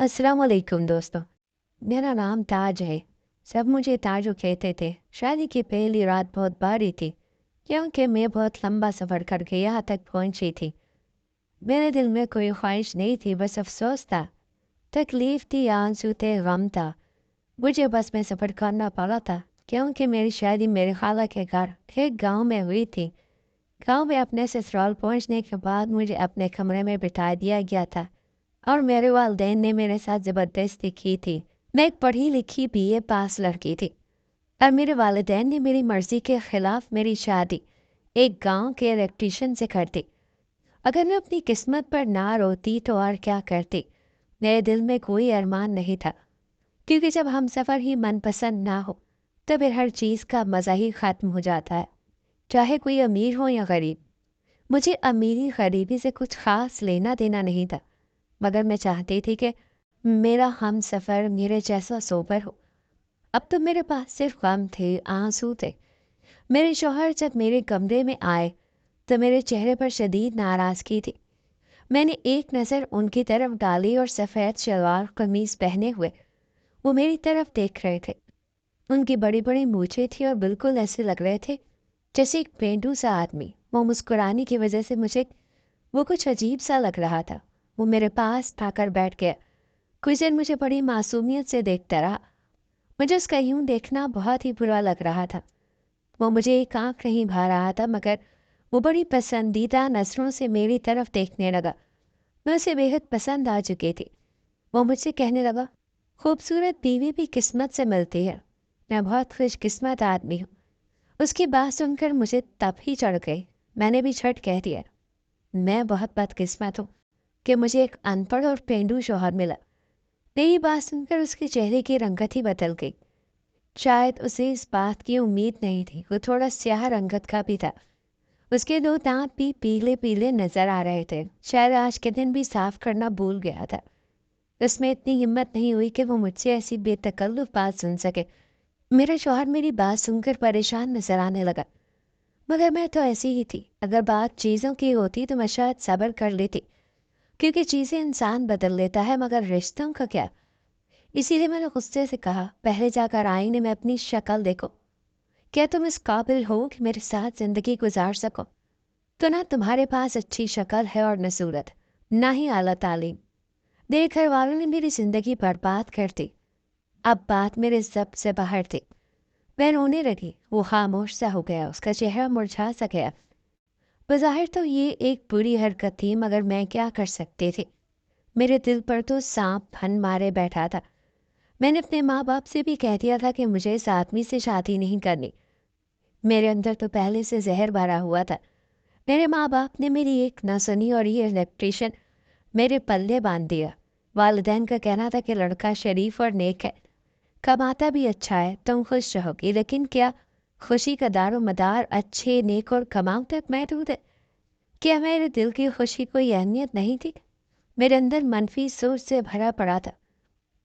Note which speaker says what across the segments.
Speaker 1: अस्सलाम वालेकुम दोस्तों। मेरा नाम ताज है। सब मुझे ताजू कहते थे। शादी की पहली रात बहुत भारी थी क्योंकि मैं बहुत लंबा सफ़र करके यहाँ तक पहुंची थी। मेरे दिल में कोई ख्वाहिश नहीं थी, बस अफसोस था, तकलीफ थी, आंसू थे, गम था। मुझे बस में सफ़र करना पड़ा था क्योंकि मेरी शादी मेरे खाला के घर एक गांव में हुई थी। गांव में अपने ससुराल पहुंचने के बाद मुझे अपने कमरे में बिठा दिया गया था और मेरे वालिदैन ने मेरे साथ ज़बरदस्ती की थी। मैं एक पढ़ी लिखी बीए पास लड़की थी और मेरे वालिदैन ने मेरी मर्ज़ी के ख़िलाफ़ मेरी शादी एक गांव के इलेक्ट्रीशियन से कर दी। अगर मैं अपनी किस्मत पर ना रोती तो और क्या करती। मेरे दिल में कोई अरमान नहीं था, क्योंकि जब हम सफ़र ही मनपसंद ना हो तो फिर हर चीज़ का मज़ा ही ख़त्म हो जाता है, चाहे कोई अमीर हो या गरीब। मुझे अमीरी गरीबी से कुछ ख़ास लेना देना नहीं था, मगर मैं चाहती थी कि मेरा हम सफ़र मेरे जैसा सोबर हो। अब तो मेरे पास सिर्फ गम थे, आंसू थे। मेरे शौहर जब मेरे कमरे में आए तो मेरे चेहरे पर शदीद नाराज़गी थी। मैंने एक नज़र उनकी तरफ डाली और सफ़ेद शलवार कमीज़ पहने हुए वो मेरी तरफ देख रहे थे। उनकी बड़ी बड़ी मूछें थी और बिल्कुल ऐसे लग रहे थे जैसे एक पेंडू सा आदमी। वो मुस्कुराने की वजह से मुझे वो कुछ अजीब सा लग रहा था। वो मेरे पास आकर बैठ गया। कुछ देर मुझे बड़ी मासूमियत से देखता रहा। मुझे उसका यूं देखना बहुत ही बुरा लग रहा था। वो मुझे एक आंख नहीं भा रहा था, मगर वो बड़ी पसंदीदा नज़रों से मेरी तरफ देखने लगा। मैं उसे बेहद पसंद आ चुकी थी। वो मुझसे कहने लगा, खूबसूरत बीवी भी किस्मत से मिलती है। मैं बहुत खुशकिस्मत आदमी हूँ। उसकी बात सुनकर मुझे तब ही चढ़ गई। मैंने भी झट कह दिया, मैं बहुत बदकिस्मत हूँ कि मुझे एक अनपढ़ और पेंडू शौहर मिला। मेरी बात सुनकर उसके चेहरे की रंगत ही बदल गई। शायद उसे इस बात की उम्मीद नहीं थी। वो थोड़ा स्याह रंगत का भी था। उसके दो दांत भी पीले पीले नजर आ रहे थे। शायद आज के दिन भी साफ करना भूल गया था। उसमें इतनी हिम्मत नहीं हुई कि वो मुझसे ऐसी बेतकल्लुफ़ बात सुन सके। मेरा शौहर मेरी बात सुनकर परेशान नजर आने लगा, मगर मैं तो ऐसी ही थी। अगर बात चीज़ों की होती तो मैं शायद सब्र कर लेती, क्योंकि चीज़ें इंसान बदल लेता है, मगर रिश्तों का क्या। इसीलिए मैंने गुस्से से कहा, पहले जाकर आईने में अपनी शक्ल देखो। क्या तुम इस काबिल हो कि मेरे साथ जिंदगी गुजार सको? तो ना तुम्हारे पास अच्छी शक्ल है और न सूरत, ना ही आला तालीम। मेरे घर वालों ने मेरी जिंदगी बर्बाद कर दी। अब बात मेरे ज़ब्त से बाहर थी। वह रोने लगी। वो खामोश सा हो गया, उसका चेहरा मुरझा सा गया। बज़ाहिर तो ये एक बुरी हरकत थी, मगर मैं क्या कर सकती थी। मेरे दिल पर तो सांप फन मारे बैठा था। मैंने अपने माँ बाप से भी कह दिया था कि मुझे इस आदमी से शादी नहीं करनी। मेरे अंदर तो पहले से जहर भरा हुआ था। मेरे माँ बाप ने मेरी एक ना सुनी और ये इलेक्ट्रीशियन मेरे पल्ले बांध दिया। वालिदैन का कहना था कि लड़का शरीफ और नेक है, कमाता भी अच्छा है, तुम खुश रहोगी। लेकिन क्या खुशी का दारो मदार अच्छे नेक और कमाऊ तक महदूद है? क्या मेरे दिल की खुशी कोई अहमियत नहीं थी? मेरे अंदर मनफी सोच से भरा पड़ा था।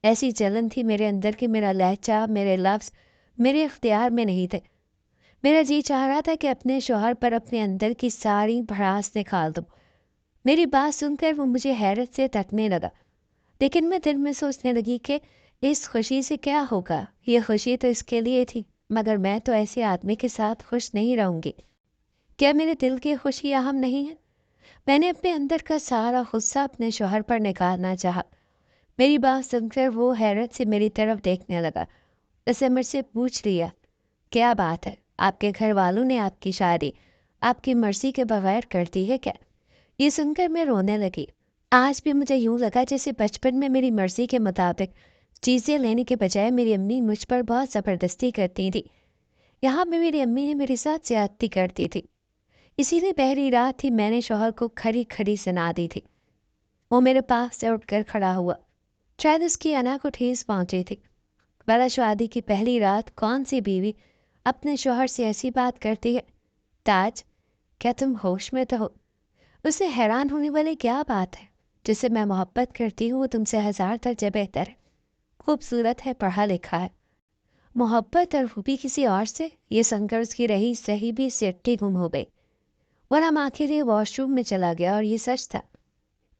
Speaker 1: ऐसी जलन थी मेरे अंदर कि मेरा लहजा, मेरे लफ्ज़ मेरे इख्तियार में नहीं थे। मेरा जी चाह रहा था कि अपने शौहर पर अपने अंदर की सारी भड़ास निकाल दूँ। मेरी बात सुनकर वो मुझे हैरत से तकने लगा, लेकिन मैं दिल में सोचने लगी कि इस खुशी से क्या होगा। ये खुशी तो इसके लिए थी, मगर मैं तो ऐसे आदमी के साथ खुश नहीं रहूँगी। क्या मेरे दिल की खुशी अहम नहीं है? मैंने अपने अंदर का सारा गुस्सा अपने शौहर पर निकालना चाहा। मेरी बात सुनकर वो हैरत से मेरी तरफ देखने लगा। उसने मुझसे पूछ लिया, क्या बात है, आपके घर वालों ने आपकी शादी आपकी मर्जी के बगैर कर दी है क्या? ये सुनकर मैं रोने लगी। आज भी मुझे यूं लगा जैसे बचपन में मेरी मर्जी के मुताबिक चीज़ें लेने के बजाय मेरी अम्मी मुझ पर बहुत ज़बरदस्ती करती थी। यहाँ भी मेरी अम्मी ने मेरे साथ ज्यादती करती थी। इसीलिए पहली रात ही मैंने शौहर को खरी खरी सुना दी थी। वो मेरे पास से उठकर खड़ा हुआ। शायद उसकी अना को ठेस पहुंची थी। भला शादी की पहली रात कौन सी बीवी अपने शौहर से ऐसी बात करती है? ताज, क्या तुम होश में तो हो? उसे हैरान होने वाली क्या बात है? जिससे मैं मोहब्बत करती हूँ वो तुमसे 1000 दर्जे बेहतर है, खूबसूरत है, पढ़ा लिखा है। मोहब्बत और वो भी किसी और से? ये सुनकर उसकी रही सही भी सिट्टी गुम हो गई। वरना माँ के लिए वॉशरूम में चला गया। और ये सच था,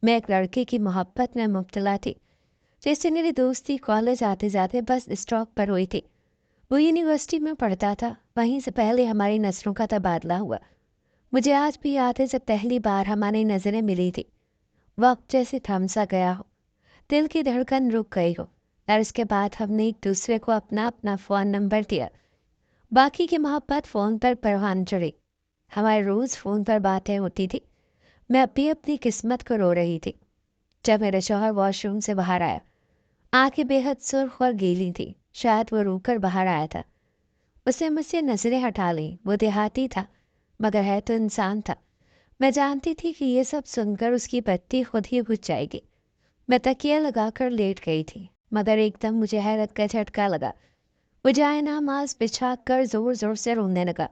Speaker 1: मैं एक लड़के की मोहब्बत में मुब्तला थी। जैसे मेरी दोस्ती कॉलेज आते जाते बस स्टॉप पर हुई थी। वो यूनिवर्सिटी में पढ़ता था, वहीं से पहले हमारी नज़रों का तबादला हुआ। मुझे आज भी याद है जब पहली बार हमारी नज़रें मिली थी। वक्त जैसे थम सा गया हो, दिल की धड़कन रुक गई हो, और उसके बाद हमने एक दूसरे को अपना अपना फ़ोन नंबर दिया। बाकी की मोहब्बत फ़ोन पर परवान चढ़ी। हमारे रोज़ फ़ोन पर बातें होती थी। मैं अब भी अपनी किस्मत को रो रही थी जब मेरा शौहर वॉशरूम से बाहर आया। आंखें बेहद सुर्ख और गीली थी, शायद वो रोकर बाहर आया था। उसने मुझसे नजरें हटा ली। वो देहाती था, मगर है तो इंसान था। मैं जानती थी कि ये सब सुनकर उसकी बत्ती खुद ही बुझ जाएगी। मैं तकिया लगाकर लेट गई थी, मगर एकदम मुझे हैरत का झटका लगा। वो जाए-नमाज़ बिछा कर जोर जोर से रोने लगा।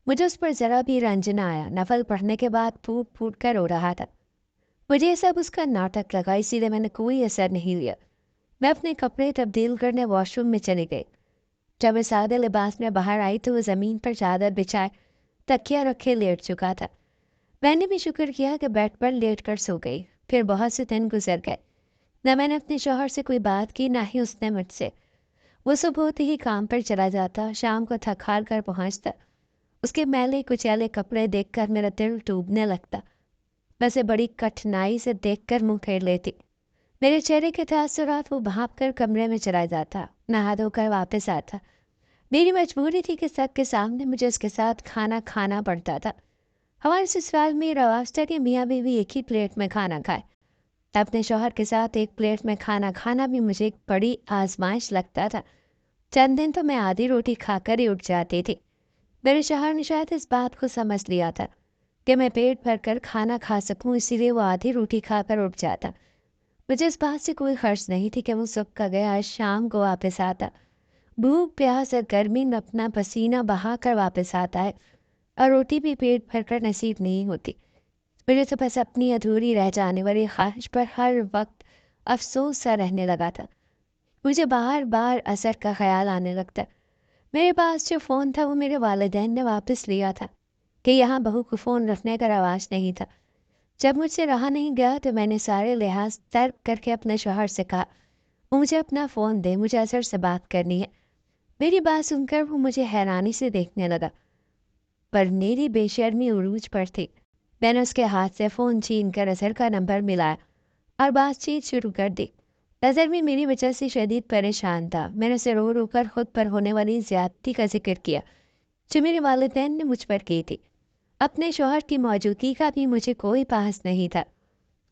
Speaker 1: मुझे उस पर जरा भी रंज न आया। नफल पढ़ने के बाद फूट फूट कर रो रहा था। मुझे सब उसका नाटक लगा, इसीलिए मैंने कोई असर नहीं लिया। मैं अपने कपड़े तब्दील करने वॉशरूम में चली गई। जब मैं सादे लिबास में बाहर आई तो वो ज़मीन पर चादर बिछाए तकिया रखे लेट चुका था। मैंने भी शुक्र किया कि बेड पर लेट कर सो गई। फिर बहुत से दिन गुजर गए। न मैंने अपने शौहर से कोई बात की, ना ही उसने मुझसे। वो सुबह होते ही काम पर चला जाता, शाम को थक हार कर पहुँचता। उसके मैले कुचैले कपड़े देखकर मेरा दिल टूटने लगता। मैं उसे बड़ी कठिनाई से देखकर मुंह फेर लेती। मेरे चेहरे के तासुरात वो भाप कर कमरे में चला जाता, नहा धोकर वापस आता। मेरी मजबूरी थी कि सबके सामने मुझे उसके साथ खाना खाना पड़ता था। हमारे ससुराल में रवाज था कि मियाँ बीवी एक ही प्लेट में खाना खाए। अपने शौहर के साथ एक प्लेट में खाना खाना भी मुझे एक बड़ी आजमाइश लगता था। चंद दिन तो मैं आधी रोटी खाकर ही उठ जाती थी। मेरे शौहर ने शायद इस बात को समझ लिया था कि मैं पेट भर कर खाना खा सकूं, इसीलिए वो आधी रोटी खाकर उठ जाता। मुझे इस बात से कोई खर्च नहीं थी कि वो सुबह का गया आज शाम को वापस आता। भूख प्यास और गर्मी में अपना पसीना बहा कर वापस आता है, और रोटी भी पेट भर कर नसीब नहीं होती। मुझे तो बस अपनी अधूरी रह जाने वाली ख्वाहिश पर हर वक्त अफसोस सा रहने लगा था। मुझे बार बार असर का ख्याल आने लगता। मेरे पास जो फ़ोन था वो मेरे वालिदैन ने वापस लिया था कि यहाँ बहू को फ़ोन रखने का रवाज नहीं था। जब मुझसे रहा नहीं गया तो मैंने सारे लिहाज तर्क करके अपने शौहर से कहा, वो मुझे अपना फ़ोन दे, मुझे असर से बात करनी है। मेरी बात सुनकर वो मुझे हैरानी से देखने लगा, पर मेरी बेशर्मी उरूज पर थी। मैंने उसके हाथ से फ़ोन छीन कर असर का नंबर मिलाया और बातचीत शुरू कर दी। अज़हर भी मेरी वजह से शदीद परेशान था। मैंने उसे रो रो कर खुद पर होने वाली ज़्यादती का जिक्र किया जो मेरे वालिदैन ने मुझ पर की थी। अपने शौहर की मौजूदगी का भी मुझे कोई पास नहीं था।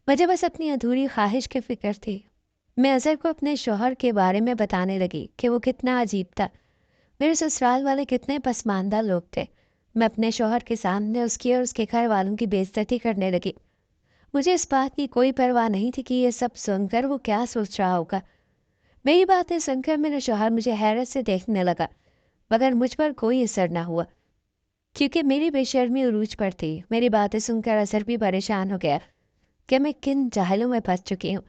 Speaker 1: मुझे बस अपनी अधूरी ख्वाहिश की फ़िक्र थी। मैं अज़हर को अपने शौहर के बारे में बताने लगी कि वो कितना अजीब था, मेरे ससुराल वाले कितने पसमानदा लोग थे। मैं अपने शौहर के सामने उसकी और उसके घर वालों की बेइज्जती करने लगी। मुझे इस बात की कोई परवाह नहीं थी कि ये सब सुनकर वो क्या सोच रहा होगा। मेरी बातें सुनकर मेरा शौहर मुझे हैरत से देखने लगा, मगर मुझ पर कोई असर ना हुआ, क्योंकि मेरी बेशर्मी उरूज पर थी। मेरी बातें सुनकर असर भी परेशान हो गया कि मैं किन जाहलों में फंस चुकी हूँ।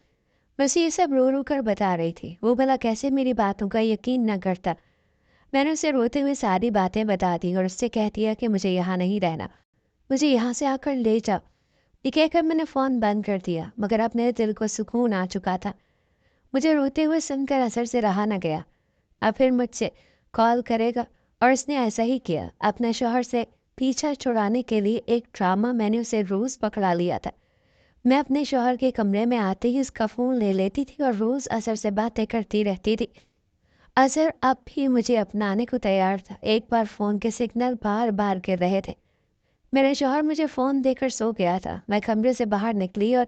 Speaker 1: मैं उसे ये सब रो रो कर बता रही थी, वो भला कैसे मेरी बातों का यकीन न करता। मैंने उसे रोते हुए सारी बातें बता दी और उससे कह दिया कि मुझे यहाँ नहीं रहना, मुझे यहाँ से आकर ले जाओ। ये कहकर मैंने फ़ोन बंद कर दिया, मगर अब मेरे दिल को सुकून आ चुका था। मुझे रोते हुए सुनकर असर से रहा न गया। अब फिर मुझसे कॉल करेगा, और उसने ऐसा ही किया। अपने शौहर से पीछा छुड़ाने के लिए एक ड्रामा मैंने उसे रोज़ पकड़ा लिया था। मैं अपने शौहर के कमरे में आते ही उसका फ़ोन ले लेती थी और रोज़ असर से बातें करती रहती थी। असर अब भी मुझे अपनाने को तैयार था। एक बार फ़ोन के सिग्नल बार बार गिर रहे थे। मेरे शौहर मुझे फ़ोन देकर सो गया था। मैं कमरे से बाहर निकली और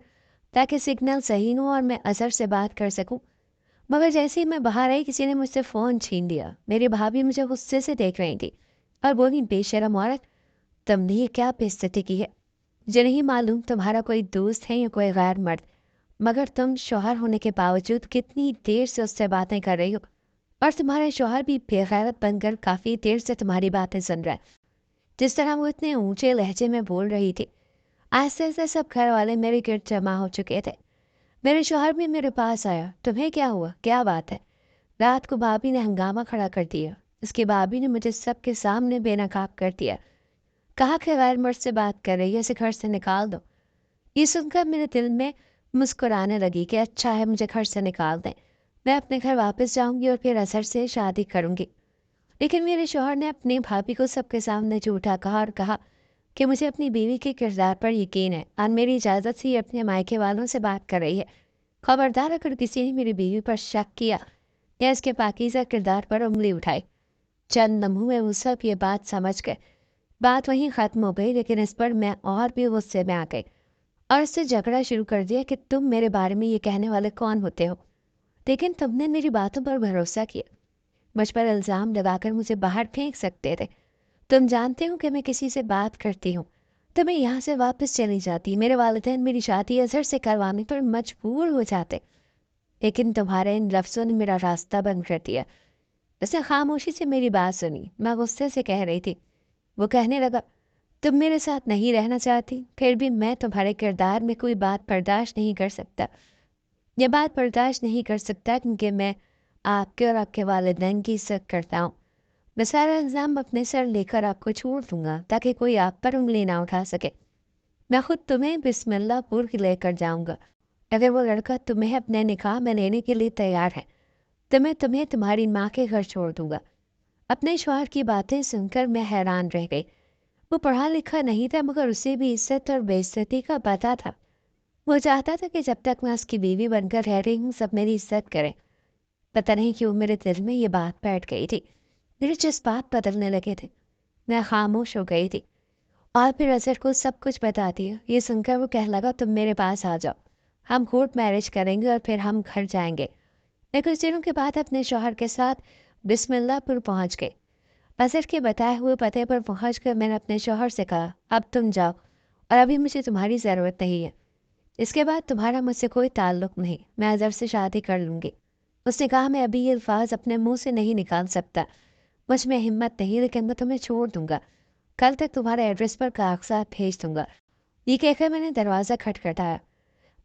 Speaker 1: ताकि सिग्नल सही हो और मैं असर से बात कर सकूं, मगर जैसे ही मैं बाहर आई किसी ने मुझसे फ़ोन छीन लिया। मेरी भाभी मुझे गुस्से से देख रही थी और बोली, बेशरम औरत, तुमने ये क्या बेइज्जती की है? मुझे नहीं मालूम तुम्हारा कोई दोस्त है या कोई गैर मर्द, मगर तुम शौहर होने के बावजूद कितनी देर से उससे बातें कर रही हो, और तुम्हारे शौहर भी बेगैरत बनकर काफ़ी देर से तुम्हारी बातें सुन रहा है। जिस तरह वो इतने ऊंचे लहजे में बोल रही थी, आहिस्ते आहिस्ते सब घर वाले मेरे गिर्द जमा हो चुके थे। मेरे शौहर भी मेरे पास आया। तुम्हें क्या हुआ, क्या बात है? रात को भाभी ने हंगामा खड़ा कर दिया। उसकी भाभी ने मुझे सबके सामने बेनकाब कर दिया। कहा कि गैर मर्द से बात कर रही है, इसे घर से निकाल दो। ये सुनकर मेरे दिल में मुस्कुराने लगी कि अच्छा है मुझे घर से निकाल दें, मैं अपने घर वापस जाऊंगी और फिर अजहर से शादी करूंगी। लेकिन मेरे शौहर ने अपनी भाभी को सबके सामने झूठा कहा और कहा कि मुझे अपनी बीवी के किरदार पर यकीन है और मेरी इजाज़त से ये अपने मायके वालों से बात कर रही है। खबरदार अगर किसी ने मेरी बीवी पर शक किया या इसके पाकीज़ा किरदार पर उंगली उठाई। चंद लम्हों में वो सब ये बात समझ गए। बात वहीं ख़त्म हो गई, लेकिन इस पर मैं और भी गुस्से में आ गई और उससे झगड़ा शुरू कर दिया कि तुम मेरे बारे में ये कहने वाले कौन होते हो। लेकिन तुमने मेरी बातों पर भरोसा किया, मुझ पर इल्ज़ाम लगाकर मुझे बाहर फेंक सकते थे। तुम जानते हो कि मैं किसी से बात करती हूँ तो मैं यहाँ से वापस चली जाती। मेरे वालिदैन मेरी शादी अजहर से करवाने पर मजबूर हो जाते, लेकिन तुम्हारे इन लफ्ज़ों ने मेरा रास्ता बंद कर दिया। उसने खामोशी से मेरी बात सुनी। मैं गुस्से से कह रही थी। वो कहने लगा, तुम मेरे साथ नहीं रहना चाहती, फिर भी मैं तुम्हारे किरदार में कोई बात बर्दाश्त नहीं कर सकता। ये बात बर्दाश्त नहीं कर सकता क्योंकि मैं आपके और आपके वालिदैन की इज़्ज़त करता हूँ। मैं सारा इल्ज़ाम अपने सर लेकर आपको छोड़ दूंगा ताकि कोई आप पर उंगली ना उठा सके। मैं खुद तुम्हें बिस्मिल्लाहपुर लेकर जाऊंगा। अगर वो लड़का तुम्हें अपने निकाह में लेने के लिए तैयार है तो मैं तुम्हें तुम्हारी माँ के घर छोड़ दूंगा। अपने शौहर की बातें सुनकर मैं हैरान रह गई। वो पढ़ा लिखा नहीं था, मगर उसे भी इज्जत और बेइज्जती का पता था। वो चाहता था कि जब तक मैं उसकी बीवी बनकर रह रही हूँ सब मेरी इज्जत करें। पता नहीं क्यों मेरे दिल में ये बात बैठ गई थी। मेरे जज्बात बदलने लगे थे। मैं खामोश हो गई थी और फिर अजहर को सब कुछ बता दिया। ये सुनकर वो कह लगा, तुम मेरे पास आ जाओ, हम कोर्ट मैरिज करेंगे और फिर हम घर जाएंगे। मैं कुछ दिनों के बाद अपने शौहर के साथ बिस्मिल्लाहपुर पहुंच गई। अजहर के बताए हुए पते पर पहुंचकर मैंने अपने शौहर से कहा, अब तुम जाओ और अभी मुझे तुम्हारी ज़रूरत नहीं है। इसके बाद तुम्हारा मुझसे कोई ताल्लुक नहीं, मैं अजहर से शादी कर लूँगी। उसने कहा, मैं अभी ये अल्फाज अपने मुंह से नहीं निकाल सकता, मुझ में हिम्मत नहीं, लेकिन मैं तुम्हें छोड़ दूंगा। कल तक तुम्हारे एड्रेस पर कागजात भेज दूंगा। ये कहकर मैंने दरवाज़ा खटखटाया।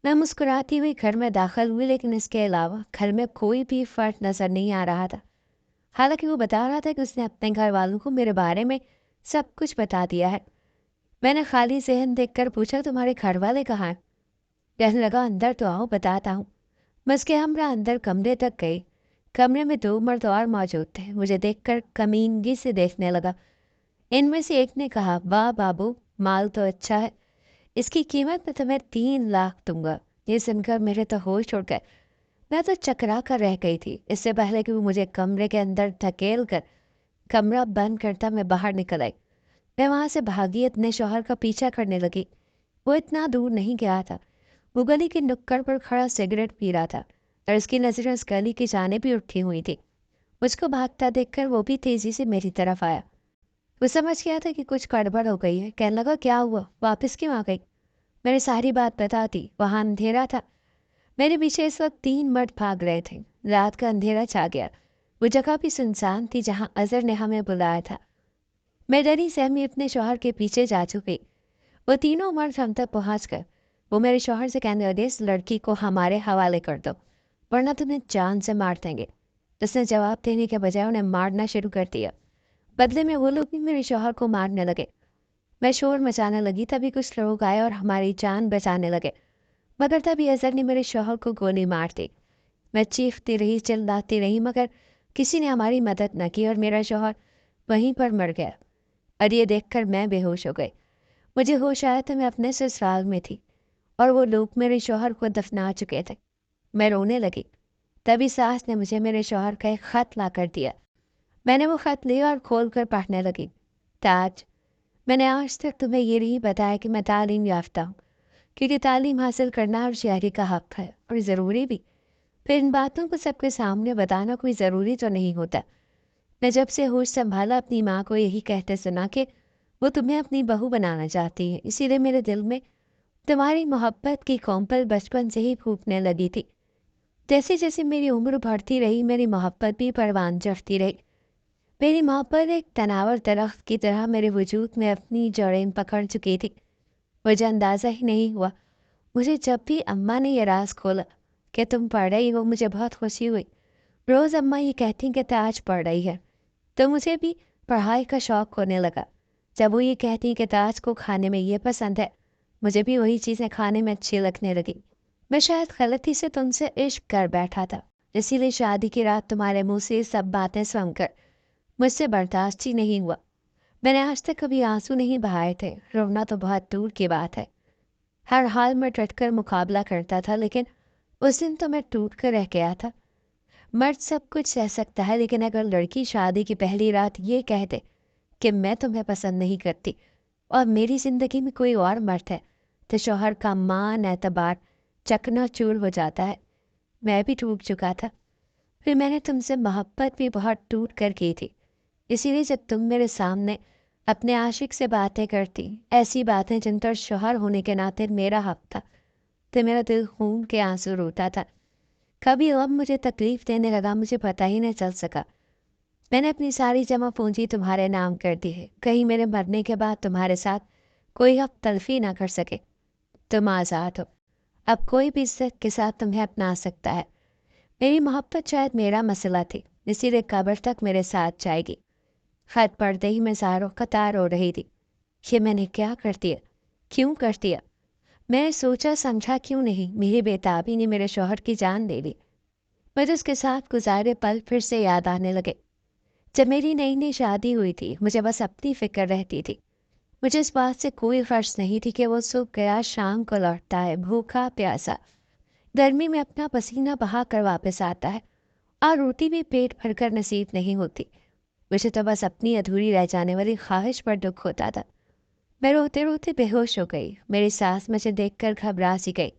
Speaker 1: मैं मुस्कुराती हुई घर में दाखिल हुई, लेकिन इसके अलावा घर में कोई भी फ़र्क नज़र नहीं आ रहा था। हालांकि वो बता रहा था कि उसने अपने घर वालों को मेरे बारे में सब कुछ बता दिया है। मैंने खाली जहन देखकर पूछा, तुम्हारे घर वाले कहाँ हैं? कहने लगा, अंदर तो आओ, बताता हूँ। मैं उसके हमरा अंदर कमरे तक गई। कमरे में 2 मर्द और मौजूद थे। मुझे देखकर कमीनगी से देखने लगा। इनमें से एक ने कहा, वाह बाबू, माल तो अच्छा है, इसकी कीमत मैं तुम्हें 3 लाख दूंगा। ये सुनकर मेरे तो होश उड़ गए। मैं तो चकरा कर रह गई थी। इससे पहले कि वो मुझे कमरे के अंदर धकेल कर कमरा बंद करता मैं बाहर निकल आई। मैं वहां से भागी अपने शौहर का पीछा करने लगी। वो इतना दूर नहीं गया था। वो गली के नुक्कड़ पर खड़ा सिगरेट पी रहा था और उसकी नजरें उस गली की जाने भी उठी हुई थी। मुझको भागता देखकर वो भी तेजी से मेरी तरफ आया। वो समझ गया था कि कुछ गड़बड़ हो गई है। कहने लगा, क्या हुआ, वापस क्यों आ गई? मैंने सारी बात बता दी। वहां अंधेरा था। मेरे पीछे इस वक्त 3 मर्द भाग रहे थे। रात का अंधेरा छा गया। वो जगह भी सुनसान थी जहां अजहर ने हमें बुलाया था। मैं डरी सहमी अपने शौहर के पीछे जा चुकी। वो तीनों मर्द हम तक पहुंच गए। वो मेरे शौहर से कहने लगे, इस लड़की को हमारे हवाले कर दो वरना तुम्हें जान से मार देंगे। उसने जवाब देने के बजाय उन्हें मारना शुरू कर दिया। बदले में वो लोग भी मेरे शौहर को मारने लगे। मैं शोर मचाने लगी, तभी कुछ लोग आए और हमारी जान बचाने लगे, मगर तभी अजहर ने मेरे शौहर को गोली मार दी। मैं चीखती रही, चिल्लाती रही, मगर किसी ने हमारी मदद न की और मेरा शौहर वहीं पर मर गया। और ये देखकर मैं बेहोश हो गई। मुझे होश आया तो मैं अपने ससुराल में थी और वो लोग मेरे शौहर को दफना चुके थे। मैं रोने लगी। तभी सास ने मुझे मेरे शौहर का एक खत ला कर दिया। मैंने वो खत लिया और खोल कर पढ़ने लगी। ताज, मैंने आज तक तुम्हें ये नहीं बताया कि मैं तालीम याफ्ता हूँ, क्योंकि तालीम हासिल करना हर शहरी का हक है और ज़रूरी भी। फिर इन बातों को सबके सामने बताना कोई ज़रूरी तो नहीं होता। मैं जब से होश संभाला अपनी माँ को यही कहते सुना कि वो तुम्हें अपनी बहू बनाना चाहती है, इसीलिए मेरे दिल में तुम्हारी मोहब्बत की कोंपल बचपन से ही फूकने लगी थी। जैसे जैसे मेरी उम्र बढ़ती रही मेरी मोहब्बत भी परवान चढ़ती रही। मेरी मोहब्बत एक तनावर दरख्त की तरह मेरे वजूद में अपनी जड़ें पकड़ चुकी थी। मुझे अंदाज़ा ही नहीं हुआ। मुझे जब भी अम्मा ने ये राज खोला कि तुम पढ़ रही हो, मुझे बहुत खुशी हुई। रोज़ अम्मा ये कहती कि ताज पढ़ रही है, तो मुझे भी पढ़ाई का शौक़ होने लगा। जब वो ये कहती कि ताज को खाने में ये पसंद है, मुझे भी वही चीज़ें खाने में अच्छी लगने लगी। میں شاید غلطی سے تم سے عشق کر بیٹھا تھا، اسی لیے شادی کی رات تمہارے منہ سے یہ سب باتیں سن کر مجھ سے برداشت ہی نہیں ہوا۔ میں نے آج تک کبھی آنسو نہیں بہائے تھے، رونا تو بہت دور کی بات ہے۔ ہر حال میں ڈٹ کر مقابلہ کرتا تھا، لیکن اس دن تو میں ٹوٹ کر رہ گیا تھا۔ مرد سب کچھ سہ سکتا ہے، لیکن اگر لڑکی شادی کی پہلی رات یہ کہہ دے کہ میں تمہیں پسند نہیں کرتی اور میری زندگی میں کوئی اور مرد ہے، تو شوہر کا مان اعتبار چکنا چور ہو جاتا ہے۔ میں بھی ٹوٹ چکا تھا، پھر میں نے تم سے محبت بھی بہت ٹوٹ کر کی تھی، اسی لیے جب تم میرے سامنے اپنے عاشق سے باتیں کرتی، ایسی باتیں جن پر شوہر ہونے کے ناطے میرا حق تھا، تو میرا دل خون کے آنسو روتا تھا۔ کبھی اب مجھے تکلیف دینے لگا، مجھے پتہ ہی نہیں چل سکا۔ میں نے اپنی ساری جمع پونجی تمہارے نام کر دی ہے، کہیں میرے مرنے کے بعد تمہارے ساتھ کوئی اب تلفی نہ کر سکے۔ تم آزاد ہو، اب کوئی بھی عزت کے ساتھ تمہیں اپنا سکتا ہے۔ میری محبت شاید میرا مسئلہ تھی، اسی لیے قبر تک میرے ساتھ جائے گی۔ خط پڑھتے ہی میں زاروں قطار ہو رہی تھی۔ یہ میں نے کیا کر دیا؟ کیوں کر دیا؟ میں نے سوچا سمجھا کیوں نہیں؟ میری بےتابی نے میرے شوہر کی جان لے لی۔ مجھے اس کے ساتھ گزارے پل پھر سے یاد آنے لگے۔ جب میری نئی نئی شادی ہوئی تھی، مجھے بس اپنی فکر رہتی تھی۔ مجھے اس بات سے کوئی فرض نہیں تھی کہ وہ صبح گیا شام کو لوٹتا ہے، بھوکا پیاسا، گرمی میں اپنا پسینہ بہا کر واپس آتا ہے، اور روٹی بھی پیٹ بھر کر نصیب نہیں ہوتی۔ مجھے تو بس اپنی ادھوری رہ جانے والی خواہش پر دکھ ہوتا تھا۔ میں روتے روتے بے ہوش ہو گئی۔ میری ساس مجھے دیکھ کر گھبرا سی گئی،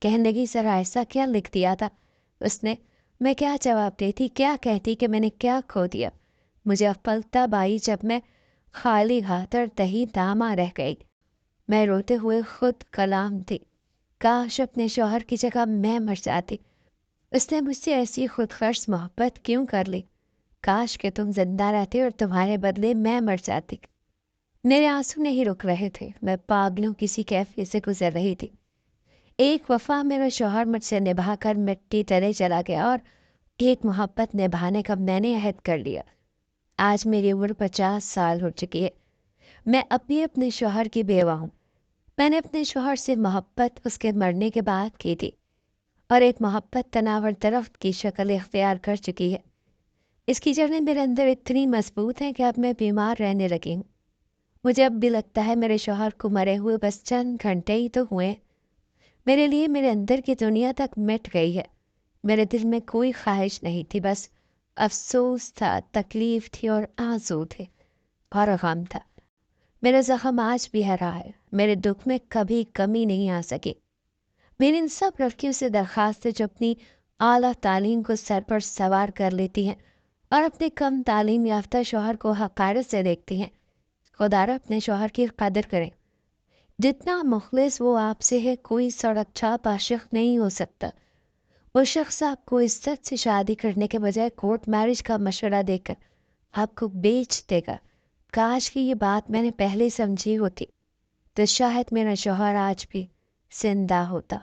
Speaker 1: کہنے لگی ذرا ایسا کیا لکھ دیا تھا اس نے؟ میں کیا جواب دیتی، کیا کہتی کہ میں نے کیا کھو دیا؟ مجھے اب پل تب آئی جب میں خالی ہاتھ اور تہی دامہ رہ گئی۔ میں روتے ہوئے خود کلام تھی، کاش اپنے شوہر کی جگہ میں مر جاتی۔ اس نے مجھ سے ایسی خود غرض محبت کیوں کر لی؟ کاش کہ تم زندہ رہتے اور تمہارے بدلے میں مر جاتی۔ میرے آنسو نہیں رک رہے تھے، میں پاگلوں کسی کیفیت سے گزر رہی تھی۔ ایک وفا میرا شوہر مجھ سے نبھا کر مٹی تلے چلا گیا، اور ایک محبت نبھانے کا میں نے عہد کر لیا۔ آج میری عمر 50 سال ہو چکی ہے۔ میں اب بھی اپنے شوہر کی بیوہ ہوں۔ میں نے اپنے شوہر سے محبت اس کے مرنے کے بعد کی تھی، اور ایک محبت تناور درخت کی شکل اختیار کر چکی ہے۔ اس کی جڑیں میرے اندر اتنی مضبوط ہیں کہ اب میں بیمار رہنے لگی ہوں۔ مجھے اب بھی لگتا ہے میرے شوہر کو مرے ہوئے بس چند گھنٹے ہی تو ہوئے۔ میرے لیے میرے اندر کی دنیا تک مٹ گئی ہے۔ میرے دل میں کوئی خواہش نہیں تھی، بس افسوس تھا، تکلیف تھی اور آنسو تھے اور غم تھا۔ میرا زخم آج بھی ہے رہا ہے، میرے دکھ میں کبھی کمی نہیں آ سکی۔ میری ان سب لڑکیوں سے درخواست ہے جو اپنی اعلیٰ تعلیم کو سر پر سوار کر لیتی ہیں اور اپنے کم تعلیم یافتہ شوہر کو حقارت سے دیکھتی ہیں، خدا را اپنے شوہر کی قدر کریں۔ جتنا مخلص وہ آپ سے ہے، کوئی سڑک چھاپ عاشق نہیں ہو سکتا۔ وہ شخص آپ کو عزت سے شادی کرنے کے بجائے کورٹ میرج کا مشورہ دے کر آپ کو بیچ دے گا۔ کاش کی یہ بات میں نے پہلے سمجھی ہوتی، تو شاید میرا شوہر آج بھی زندہ ہوتا۔